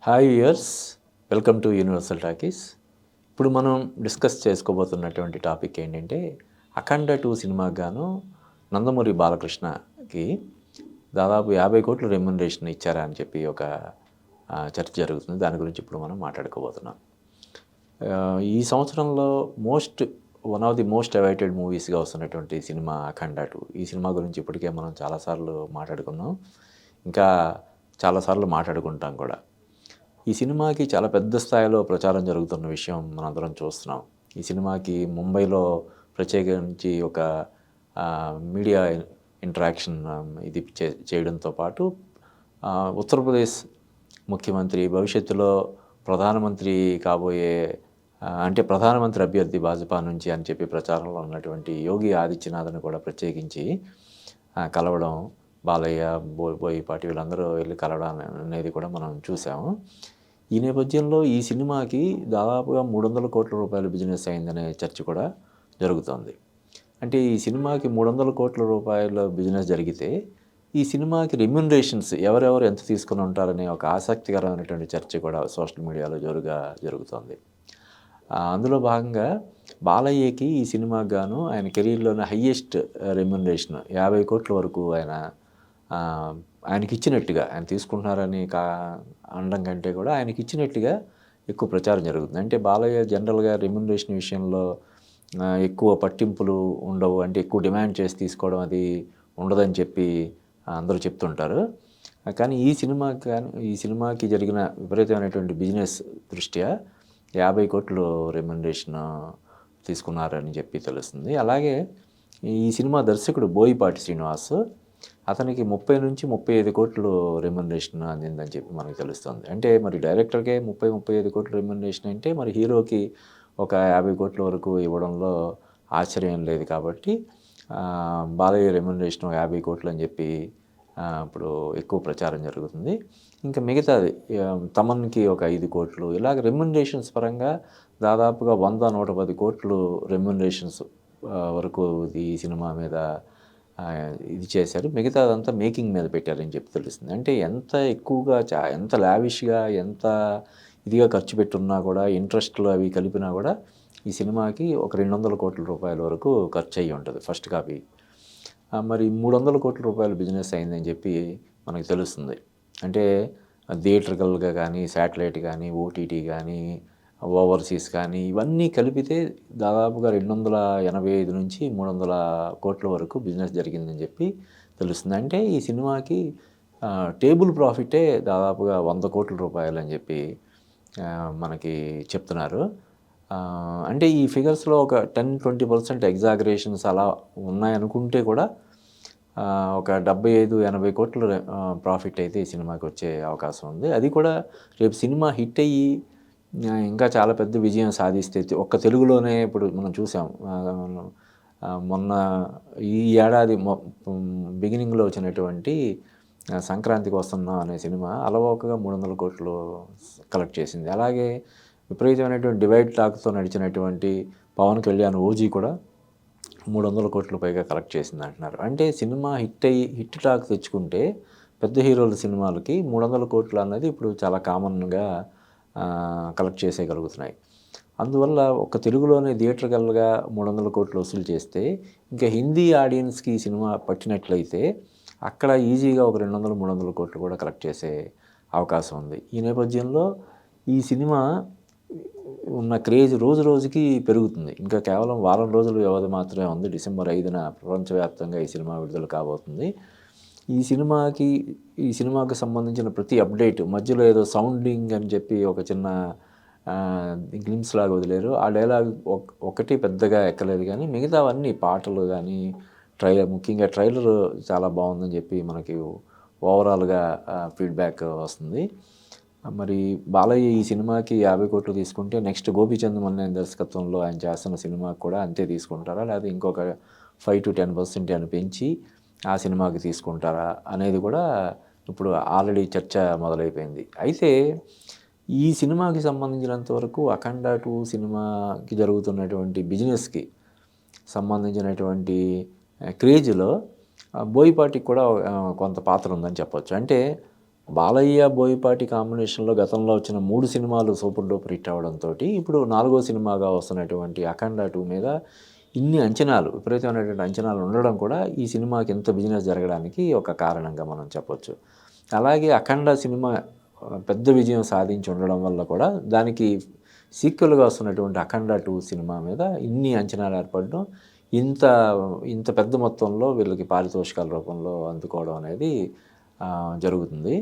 Hi viewers, welcome to universal talkies. ఇప్పుడు మనం discuss చేసుకోబోతున్నటువంటి topic ఏంటంటే, అఖండ 2 సినిమాకి గాను నందమూరి బాలకృష్ణకి దాదాపు 50 కోట్ల రెమ్యునరేషన్ ఇచ్చారా అని చెప్పి ఒక చర్చ జరుగుతుంది. దాని గురించి ఇప్పుడు మనం మాట్లాడుకోబోతున్నాం. ఈ సంవత్సరంలో one of the most awaited మూవీస్గా వస్తున్నటువంటి సినిమా అఖండ 2. ఈ సినిమా గురించి ఇప్పటికే మనం చాలాసార్లు మాట్లాడుకున్నాం, ఇంకా చాలాసార్లు మాట్లాడుకుంటాం కూడా. ఈ సినిమాకి చాలా పెద్ద స్థాయిలో ప్రచారం జరుగుతున్న విషయం మనందరం చూస్తున్నాం. ఈ సినిమాకి ముంబైలో ప్రత్యేకించి ఒక మీడియా ఇంటరాక్షన్ ఇది చేయడంతో పాటు ఉత్తరప్రదేశ్ ముఖ్యమంత్రి, భవిష్యత్తులో ప్రధానమంత్రి కాబోయే అంటే ప్రధానమంత్రి అభ్యర్థి భాజపా నుంచి అని చెప్పి ప్రచారంలో ఉన్నటువంటి యోగి ఆదిత్యనాథ్ని కూడా ప్రత్యేకించి కలవడం, బాలయ్య, బోయపాటి వీళ్ళందరూ వెళ్ళి కలవడం అనేది కూడా మనం చూసాము. ఈ నేపథ్యంలో ఈ సినిమాకి దాదాపుగా 300 కోట్ల రూపాయల బిజినెస్ అయిందనే చర్చ కూడా జరుగుతోంది. అంటే ఈ సినిమాకి 300 కోట్ల రూపాయల బిజినెస్ జరిగితే ఈ సినిమాకి రెమ్యునరేషన్స్ ఎవరెవరు ఎంత తీసుకుని ఉంటారనే ఒక ఆసక్తికరమైనటువంటి చర్చ కూడా సోషల్ మీడియాలో జోరుగా జరుగుతోంది. అందులో భాగంగా బాలయ్యకి ఈ సినిమాకి గాను ఆయన కెరీర్లోనే హయ్యెస్ట్ రెమ్యునరేషన్ 50 కోట్ల వరకు ఆయనకి ఇచ్చినట్టుగా, ఆయన తీసుకుంటున్నారని అనడం కంటే కూడా ఆయనకి ఇచ్చినట్టుగా ఎక్కువ ప్రచారం జరుగుతుంది. అంటే బాలయ్య జనరల్గా రెమ్యునరేషన్ విషయంలో ఎక్కువ పట్టింపులు ఉండవు, అంటే ఎక్కువ డిమాండ్ చేసి తీసుకోవడం అది ఉండదని చెప్పి అందరూ చెప్తుంటారు. కానీ ఈ సినిమాకి జరిగిన విపరీతమైనటువంటి బిజినెస్ దృష్ట్యా 50 కోట్లు రెమ్యునరేషన్ తీసుకున్నారని చెప్పి తెలుస్తుంది. అలాగే ఈ సినిమా దర్శకుడు బోయపాటి శ్రీనివాస్, అతనికి 30 నుంచి 35 కోట్లు రెమ్యునరేషన్ అందిందని చెప్పి మనకు తెలుస్తుంది. అంటే మరి డైరెక్టర్కే 30-35 కోట్ల రెమ్యునరేషన్ అంటే మరి హీరోకి ఒక 50 కోట్ల వరకు ఇవ్వడంలో ఆశ్చర్యం లేదు. కాబట్టి బాలయ్య రెమ్యునరేషన్ 50 కోట్లు అని చెప్పి ఇప్పుడు ఎక్కువ ప్రచారం జరుగుతుంది. ఇంకా మిగతాది తమన్కి ఒక 5 కోట్లు, ఇలాగ రెమ్యునరేషన్స్ పరంగా దాదాపుగా 100-110 కోట్లు రెమ్యునరేషన్స్ వరకు ఈ సినిమా మీద ఇది చేశారు. మిగతాదంతా మేకింగ్ మీద పెట్టారని చెప్పి తెలుస్తుంది. అంటే ఎంత ఎక్కువగా ఎంత లావిష్గా, ఎంత ఇదిగా ఖర్చు పెట్టున్నా కూడా, ఇంట్రెస్ట్లు అవి కలిపినా కూడా ఈ సినిమాకి ఒక 200 కోట్ల రూపాయల వరకు ఖర్చు అయ్యి ఉంటుంది ఫస్ట్ కాపీ. మరి 300 కోట్ల రూపాయల బిజినెస్ అయిందని చెప్పి మనకు తెలుస్తుంది. అంటే థియేట్రికల్గా కానీ, శాటిలైట్ కానీ, ఓటీటీ కానీ, ఓవర్సీస్ కానీ ఇవన్నీ కలిపితే దాదాపుగా 285 నుంచి 300 కోట్ల వరకు బిజినెస్ జరిగిందని చెప్పి తెలుస్తుంది. అంటే ఈ సినిమాకి టేబుల్ ప్రాఫిటే దాదాపుగా 100 కోట్ల రూపాయలు అని చెప్పి మనకి చెప్తున్నారు. అంటే ఈ ఫిగర్స్లో ఒక 10-20% ఎగ్జాగరేషన్స్ అలా ఉన్నాయనుకుంటే కూడా ఒక 75-80 కోట్ల ప్రాఫిట్ అయితే ఈ సినిమాకి వచ్చే అవకాశం ఉంది. అది కూడా రేపు సినిమా హిట్ అయ్యి ఇంకా చాలా పెద్ద విజయం సాధిస్తే, ఒక్క తెలుగులోనే ఇప్పుడు మనం చూసాం, మొన్న ఈ ఏడాది బిగినింగ్లో వచ్చినటువంటి సంక్రాంతికి వస్తున్నాం అనే సినిమా అలవోకగా 300 కోట్లు కలెక్ట్ చేసింది. అలాగే విపరీతమైనటువంటి డివైడ్ టాక్తో నడిచినటువంటి పవన్ కళ్యాణ్ ఓజీ కూడా 300 కోట్ల పైగా కలెక్ట్ చేసింది అంటున్నారు. అంటే సినిమా హిట్ టాక్ తెచ్చుకుంటే పెద్ద హీరోల సినిమాలకి 300 కోట్లు అన్నది ఇప్పుడు చాలా కామన్గా కలెక్ట్ చేసేయగలుగుతున్నాయి. అందువల్ల ఒక తెలుగులోనే థియేటర్కల్గా 300 కోట్లు వసూలు చేస్తే, ఇంకా హిందీ ఆడియన్స్కి ఈ సినిమా పట్టినట్లయితే అక్కడ ఈజీగా ఒక 200-300 కోట్లు కూడా కలెక్ట్ చేసే అవకాశం ఉంది. ఈ నేపథ్యంలో ఈ సినిమా ఉన్న క్రేజ్ రోజు రోజుకి పెరుగుతుంది. ఇంకా కేవలం వారం రోజుల వ్యవధి మాత్రమే ఉంది. డిసెంబర్ 5న ప్రపంచవ్యాప్తంగా ఈ సినిమా విడుదల కాబోతుంది. ఈ సినిమాకి సంబంధించిన ప్రతి అప్డేట్ మధ్యలో ఏదో సౌండింగ్ అని చెప్పి ఒక చిన్న గ్లిమ్స్ లాగా వదిలేరు. ఆ డైలాగ్ ఒకటి పెద్దగా ఎక్కలేదు, కానీ మిగతావన్నీ పాటలు కానీ, ముఖ్యంగా ట్రైలర్ చాలా బాగుందని చెప్పి మనకి ఓవరాల్గా ఫీడ్బ్యాక్ వస్తుంది. మరి బాలయ్య ఈ సినిమాకి 50 కోట్లు తీసుకుంటే నెక్స్ట్ గోపీచంద్ మల్లేని దర్శకత్వంలో ఆయన చేస్తున్న సినిమాకి కూడా అంతే తీసుకుంటారా, లేదా ఇంకొక 5-10% అని పెంచి ఆ సినిమాకి తీసుకుంటారా అనేది కూడా ఇప్పుడు ఆల్రెడీ చర్చ మొదలైపోయింది. అయితే ఈ సినిమాకి సంబంధించినంత వరకు అఖండ 2 సినిమాకి జరుగుతున్నటువంటి బిజినెస్కి సంబంధించినటువంటి క్రేజ్లో బోయపాటికి కూడా కొంత పాత్ర ఉందని చెప్పొచ్చు. అంటే బాలయ్య, బోయపాటి కాంబినేషన్‌లో గతంలో వచ్చిన 3 సినిమాలు సూపర్ డూపర్ హిట్ అవ్వడంతోటి, ఇప్పుడు నాలుగో సినిమాగా వస్తున్నటువంటి 'అఖండ 2' మీద ఇన్ని అంచనాలు, విపరీతమైనటువంటి అంచనాలు ఉండడం కూడా ఈ సినిమాకి ఇంత బిజినెస్ జరగడానికి ఒక కారణంగా మనం చెప్పొచ్చు. అలాగే 'అఖండ' సినిమా పెద్ద విజయం సాధించి ఉండడం వల్ల కూడా దానికి సీక్వెల్‌గా వస్తున్నటువంటి 'అఖండ 2' సినిమా మీద ఇన్ని అంచనాలు ఏర్పడడం, ఇంత ఇంత పెద్ద మొత్తంలో వీళ్ళకి పారితోషికాల రూపంలో అందుకోవడం అనేది జరుగుతుంది.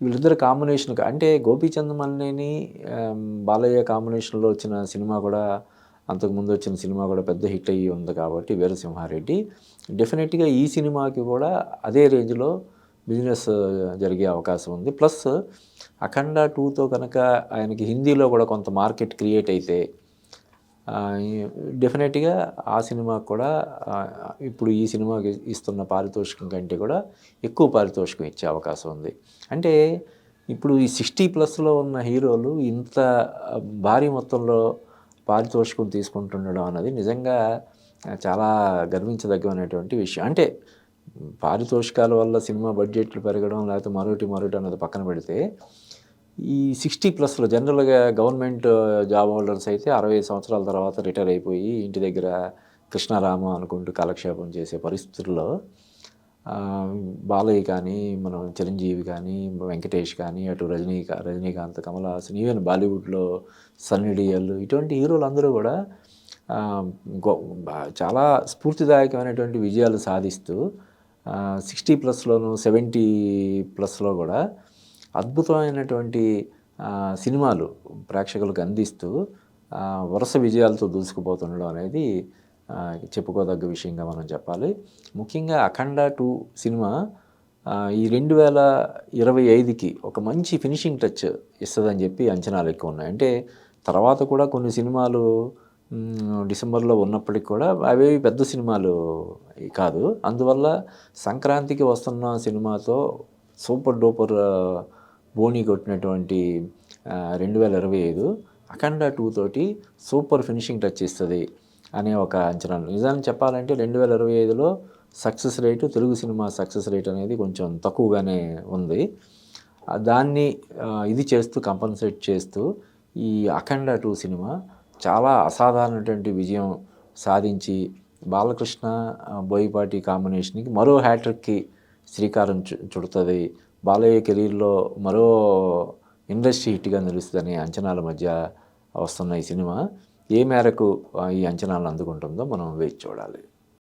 వీళ్ళిద్దరి కాంబినేషన్ అంటే 'గోపీచంద్ మలినేని' బాలయ్య కాంబినేషన్‌లో వచ్చిన సినిమా కూడా, అంతకుముందు వచ్చిన సినిమా కూడా పెద్ద హిట్ అయ్యి ఉంది కాబట్టి 'వీరసింహారెడ్డి'. డెఫినెట్‌గా ఈ సినిమాకి కూడా అదే రేంజ్‌లో బిజినెస్ జరిగే అవకాశం ఉంది. ప్లస్ 'అఖండ 2'తో కనుక ఆయనకి హిందీలో కూడా కొంత మార్కెట్ క్రియేట్ అయితే డెఫినెట్‌గా ఆ సినిమాకి కూడా ఇప్పుడు ఈ సినిమాకి ఇస్తున్న పారితోషికం కంటే కూడా ఎక్కువ పారితోషికం ఇచ్చే అవకాశం ఉంది. అంటే ఇప్పుడు ఈ 60+ ఉన్న హీరోలు ఇంత భారీ మొత్తంలో పారితోషికం తీసుకుంటుండడం అన్నది నిజంగా చాలా గర్వించదగ్గమైనటువంటి విషయం. అంటే పారితోషికాల వల్ల సినిమా బడ్జెట్లు పెరగడం, లేకపోతే మరొకటి అన్నది పక్కన పెడితే, ఈ 60+ జనరల్‌గా గవర్నమెంట్ జాబ్ హోల్డర్స్ అయితే 65 సంవత్సరాల తర్వాత రిటైర్ అయిపోయి ఇంటి దగ్గర కృష్ణారామ అనుకుంటూ కాలక్షేపం చేసే పరిస్థితుల్లో బాలయ్య కానీ, మనం చిరంజీవి కానీ, వెంకటేష్ కానీ, అటు రజనీకాంత్, కమల్ హాసన్, ఈవెన్ బాలీవుడ్‌లో సన్నీ డియోల్, ఇటువంటి హీరోలందరూ కూడా చాలా స్ఫూర్తిదాయకమైనటువంటి విజయాలు సాధిస్తూ 60+లోను 70+లో కూడా అద్భుతమైనటువంటి సినిమాలు ప్రేక్షకులకు అందిస్తూ వరుస విజయాలతో దూసుకుపోతుండడం అనేది చెప్పుకోదగ్గ విషయంగా మనం చెప్పాలి. ముఖ్యంగా 'అఖండ 2' సినిమా ఈ 2025కి ఒక మంచి ఫినిషింగ్ టచ్ ఇస్తుందని చెప్పి అంచనాలు ఎక్కువ ఉన్నాయి. అంటే తర్వాత కూడా కొన్ని సినిమాలు డిసెంబర్లో ఉన్నప్పటికి కూడా అవేవి పెద్ద సినిమాలు కాదు. అందువల్ల సంక్రాంతికి వస్తున్న సినిమాతో సూపర్ డూపర్ బోణీ కొట్టినటువంటి 2025 'అఖండ 2' తోటి సూపర్ ఫినిషింగ్ టచ్ ఇస్తుంది అనే ఒక అంచనా. నిజానికి చెప్పాలంటే 2025లో సక్సెస్ రేటు, తెలుగు సినిమా సక్సెస్ రేట్ అనేది కొంచెం తక్కువగానే ఉంది. దాన్ని ఇది చేస్తూ కంపన్సేట్ చేస్తూ ఈ 'అఖండ 2' సినిమా చాలా అసాధారణమైనటువంటి విజయం సాధించి బాలకృష్ణ, బోయపాటి కాంబినేషన్‌కి మరో హ్యాట్రిక్‌కి శ్రీకారం చుడుతుంది. బాలయ్య కెరీర్‌లో మరో ఇండస్ట్రీ హిట్‌గా నిలుస్తుందనే అంచనాల మధ్య వస్తున్న ఈ సినిమా ఏ మేరకు ఈ అంచనాలను అందుకుంటుందో మనం వేచి చూడాలి.